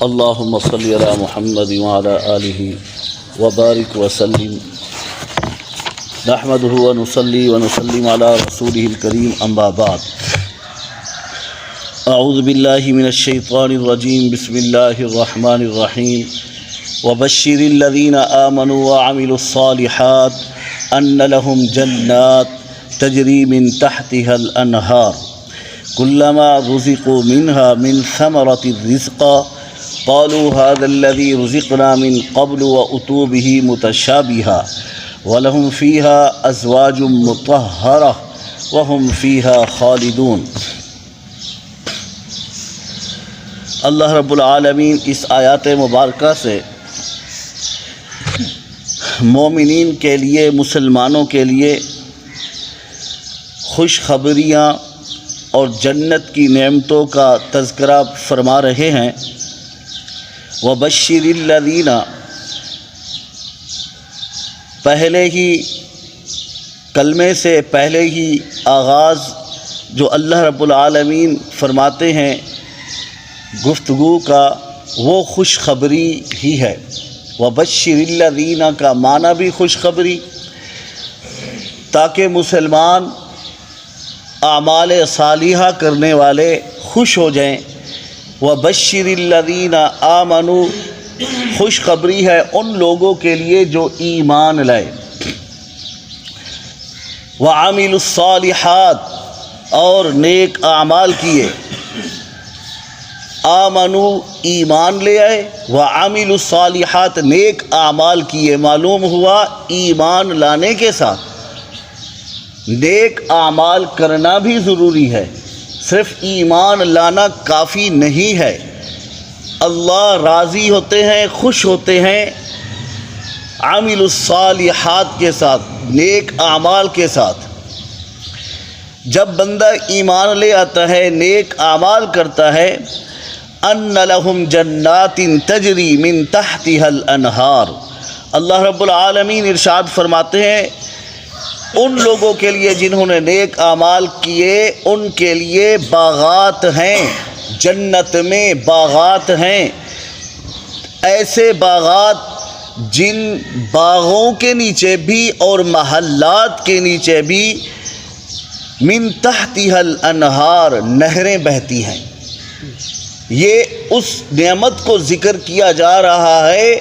اللهم صل على محمد وعلى آله وبارك وسلم نحمده ونصلي ونسلم على رسوله الكريم أما بعد أعوذ بالله من الشيطان الرجيم بسم الله الرحمن الرحيم وبشر الذين آمنوا وعملوا الصالحات أن لهم جنات تجري من تحتها الأنهار كلما رزقوا منها من ثمرة رزقا قالوا هذا الذي رزقنا من قبل وأتوا به متشابها ولهم فيها أزواج مطهرة وهم فيها خالدون۔ اللہ رب العالمین اس آیات مبارکہ سے مومنین کے لیے، مسلمانوں کے لیے خوشخبریاں اور جنت کی نعمتوں کا تذکرہ فرما رہے ہیں۔ وَبَشِّرِ الَّذِينَ، پہلے ہی کلمے سے پہلے ہی آغاز جو اللہ رب العالمین فرماتے ہیں گفتگو کا، وہ خوشخبری ہی ہے۔ وَبَشِّرِ الَّذِينَ کا معنی بھی خوشخبری، تاکہ مسلمان اعمال صالحہ کرنے والے خوش ہو جائیں۔ وَبَشِّرِ الَّذِينَ آمَنُوا، خوشخبری ہے ان لوگوں کے لیے جو ایمان لائے۔ وَعَمِلُوا الصَّالِحَاتِ، اور نیک اعمال کیے۔ آمنوا، ایمان لے آئے، وَعَمِلُوا الصَّالِحَاتِ، نیک اعمال کیے۔ معلوم ہوا ایمان لانے کے ساتھ نیک اعمال کرنا بھی ضروری ہے، صرف ایمان لانا کافی نہیں ہے۔ اللہ راضی ہوتے ہیں، خوش ہوتے ہیں عامل الصالحات کے ساتھ، نیک اعمال کے ساتھ۔ جب بندہ ایمان لے آتا ہے، نیک اعمال کرتا ہے، ان لہم جنات تجری من تحتها الانہار، اللہ رب العالمین ارشاد فرماتے ہیں ان لوگوں کے لیے جنہوں نے نیک اعمال کیے، ان کے لیے باغات ہیں، جنت میں باغات ہیں، ایسے باغات جن باغوں کے نیچے بھی اور محلات کے نیچے بھی من تحتها الانہار، نہریں بہتی ہیں۔ یہ اس نعمت کو ذکر کیا جا رہا ہے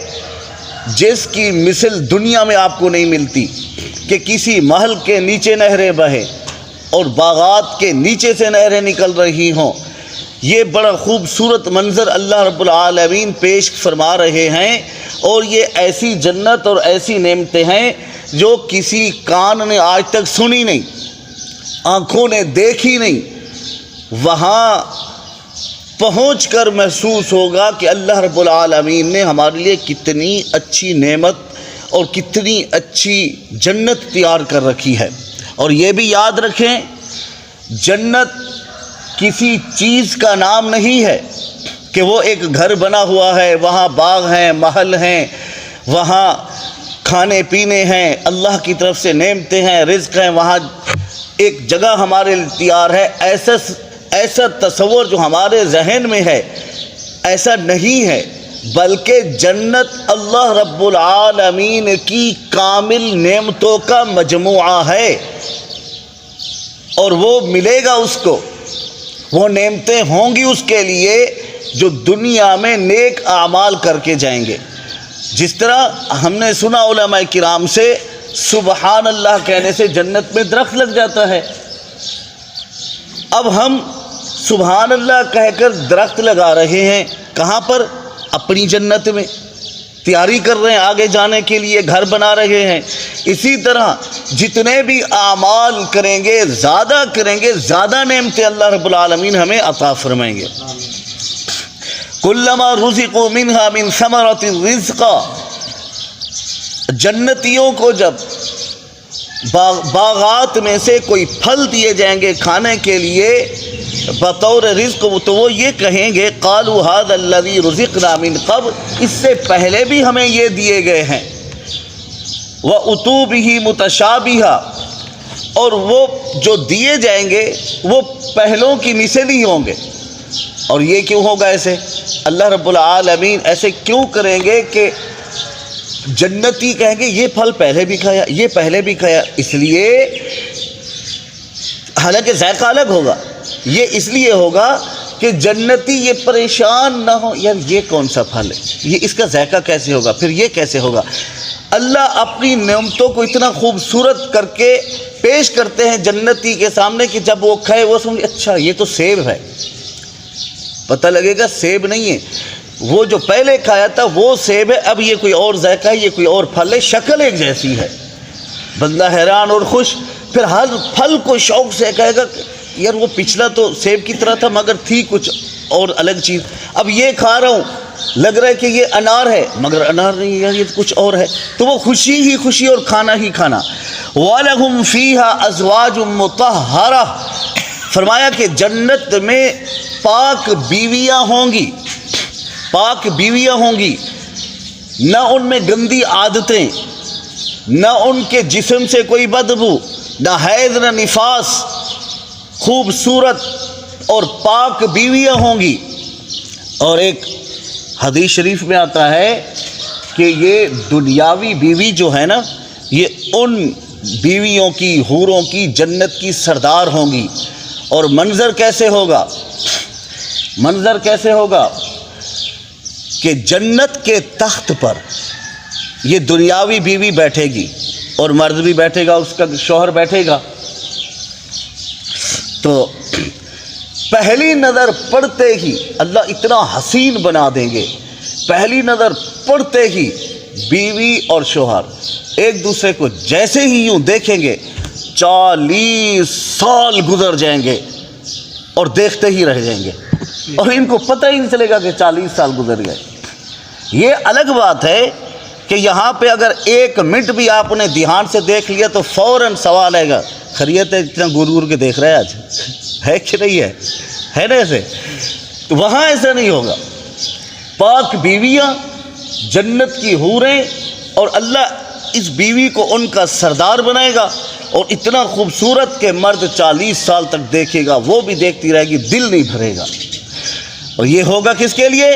جس کی مثل دنیا میں آپ کو نہیں ملتی، کہ کسی محل کے نیچے نہریں بہیں اور باغات کے نیچے سے نہریں نکل رہی ہوں۔ یہ بڑا خوبصورت منظر اللہ رب العالمین پیش فرما رہے ہیں، اور یہ ایسی جنت اور ایسی نعمتیں ہیں جو کسی کان نے آج تک سنی نہیں، آنکھوں نے دیکھی نہیں۔ وہاں پہنچ کر محسوس ہوگا کہ اللہ رب العالمین نے ہمارے لیے کتنی اچھی نعمت اور کتنی اچھی جنت تیار کر رکھی ہے۔ اور یہ بھی یاد رکھیں، جنت کسی چیز کا نام نہیں ہے کہ وہ ایک گھر بنا ہوا ہے، وہاں باغ ہیں، محل ہیں، وہاں کھانے پینے ہیں، اللہ کی طرف سے نعمتیں ہیں، رزق ہیں، وہاں ایک جگہ ہمارے لیے تیار ہے۔ ایسا تصور جو ہمارے ذہن میں ہے ایسا نہیں ہے، بلکہ جنت اللہ رب العالمین کی کامل نعمتوں کا مجموعہ ہے، اور وہ ملے گا اس کو، وہ نعمتیں ہوں گی اس کے لیے جو دنیا میں نیک اعمال کر کے جائیں گے۔ جس طرح ہم نے سنا علماء کرام سے، سبحان اللہ کہنے سے جنت میں درخت لگ جاتا ہے۔ اب ہم سبحان اللہ کہہ کر درخت لگا رہے ہیں، کہاں پر؟ اپنی جنت میں تیاری کر رہے ہیں آگے جانے کے لیے، گھر بنا رہے ہیں۔ اسی طرح جتنے بھی اعمال کریں گے، زیادہ کریں گے، زیادہ نعمتیں اللہ رب العالمین ہمیں عطا فرمائیں گے۔ کلما رزقوا منها من ثمرۃ رزقا، جنتیوں کو جب باغات میں سے کوئی پھل دیے جائیں گے کھانے کے لیے بطور رزق، تو وہ یہ کہیں گے قالوا هذا الذي رزقنا من قبل، اس سے پہلے بھی ہمیں یہ دیے گئے ہیں۔ وَأُتُوا بِهِ مُتَشَابِهًا، اور وہ جو دیے جائیں گے وہ پہلوں کی مثل ہی ہوں گے۔ اور یہ کیوں ہوگا ایسے؟ اللہ رب العالمین ایسے کیوں کریں گے کہ جنتی کہیں گے یہ پھل پہلے بھی کھایا، یہ پہلے بھی کھایا، اس لیے حالانکہ ذائقہ الگ ہوگا، یہ اس لیے ہوگا کہ جنتی یہ پریشان نہ ہو، یار یہ کون سا پھل ہے، یہ اس کا ذائقہ کیسے ہوگا، پھر یہ کیسے ہوگا۔ اللہ اپنی نعمتوں کو اتنا خوبصورت کر کے پیش کرتے ہیں جنتی کے سامنے کہ جب وہ کھائے وہ سمجھے اچھا یہ تو سیب ہے، پتہ لگے گا سیب نہیں ہے، وہ جو پہلے کھایا تھا وہ سیب ہے، اب یہ کوئی اور ذائقہ ہے، یہ کوئی اور پھل ہے، شکل ایک جیسی ہے، بندہ حیران اور خوش، پھر ہر پھل کو شوق سے کہے گا یار وہ پچھلا تو سیب کی طرح تھا مگر تھی کچھ اور الگ چیز، اب یہ کھا رہا ہوں لگ رہا ہے کہ یہ انار ہے مگر انار نہیں ہے، یہ کچھ اور ہے، تو وہ خوشی ہی خوشی اور کھانا ہی کھانا۔ وَلَهُمْ فِيهَا أَزْوَاجٌ مُطَهَّرَةٌ، فرمایا کہ جنت میں پاک بیویاں ہوں گی، پاک بیویاں ہوں گی، نہ ان میں گندی عادتیں، نہ ان کے جسم سے کوئی بدبو، نہ حیض نہ نفاس، خوبصورت اور پاک بیویاں ہوں گی۔ اور ایک حدیث شریف میں آتا ہے کہ یہ دنیاوی بیوی جو ہے نا یہ ان بیویوں کی، حوروں کی، جنت کی سردار ہوں گی۔ اور منظر کیسے ہوگا؟ منظر کیسے ہوگا کہ جنت کے تخت پر یہ دنیاوی بیوی بیٹھے گی اور مرد بھی بیٹھے گا، اس کا شوہر بیٹھے گا، تو پہلی نظر پڑتے ہی اللہ اتنا حسین بنا دیں گے، پہلی نظر پڑتے ہی بیوی اور شوہر ایک دوسرے کو جیسے ہی یوں دیکھیں گے 40 سال گزر جائیں گے اور دیکھتے ہی رہ جائیں گے اور ان کو پتہ ہی نہیں چلے گا کہ 40 سال گزر گئے۔ یہ الگ بات ہے کہ یہاں پہ اگر 1 منٹ بھی آپ نے دھیان سے دیکھ لیا تو فوراً سوال آئے گا خیریت ہے، اتنا گر گر کے دیکھ رہا ہے آج ہے کہ نہیں ہے نا ایسے؟ تو وہاں ایسا نہیں ہوگا، پاک بیویاں، جنت کی حوریں، اور اللہ اس بیوی کو ان کا سردار بنائے گا اور اتنا خوبصورت کہ مرد 40 سال تک دیکھے گا وہ بھی دیکھتی رہے گی، دل نہیں بھرے گا۔ اور یہ ہوگا کس کے لیے؟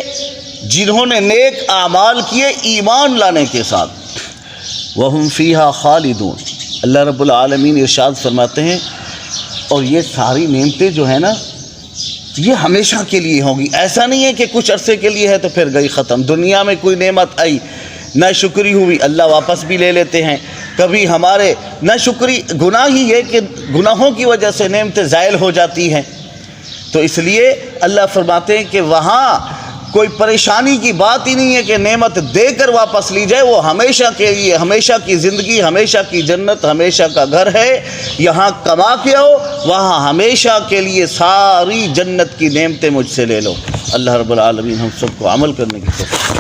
جنہوں نے نیک اعمال کیے ایمان لانے کے ساتھ۔ وَهُمْ فِيهَا خَالِدُونَ، اللہ رب العالمین ارشاد فرماتے ہیں اور یہ ساری نعمتیں جو ہیں نا یہ ہمیشہ کے لیے ہوں گی، ایسا نہیں ہے کہ کچھ عرصے کے لیے ہے تو پھر گئی ختم۔ دنیا میں کوئی نعمت آئی نہ شکری ہوئی اللہ واپس بھی لے لیتے ہیں، کبھی ہمارے نہ شکری گناہ ہی ہے کہ گناہوں کی وجہ سے نعمتیں زائل ہو جاتی ہیں، تو اس لیے اللہ فرماتے ہیں کہ وہاں کوئی پریشانی کی بات ہی نہیں ہے کہ نعمت دے کر واپس لی جائے، وہ ہمیشہ کے لیے، ہمیشہ کی زندگی، ہمیشہ کی جنت، ہمیشہ کا گھر ہے، یہاں کما کے آؤ، وہاں ہمیشہ کے لیے ساری جنت کی نعمتیں مجھ سے لے لو۔ اللہ رب العالمین ہم سب کو عمل کرنے کی توفیق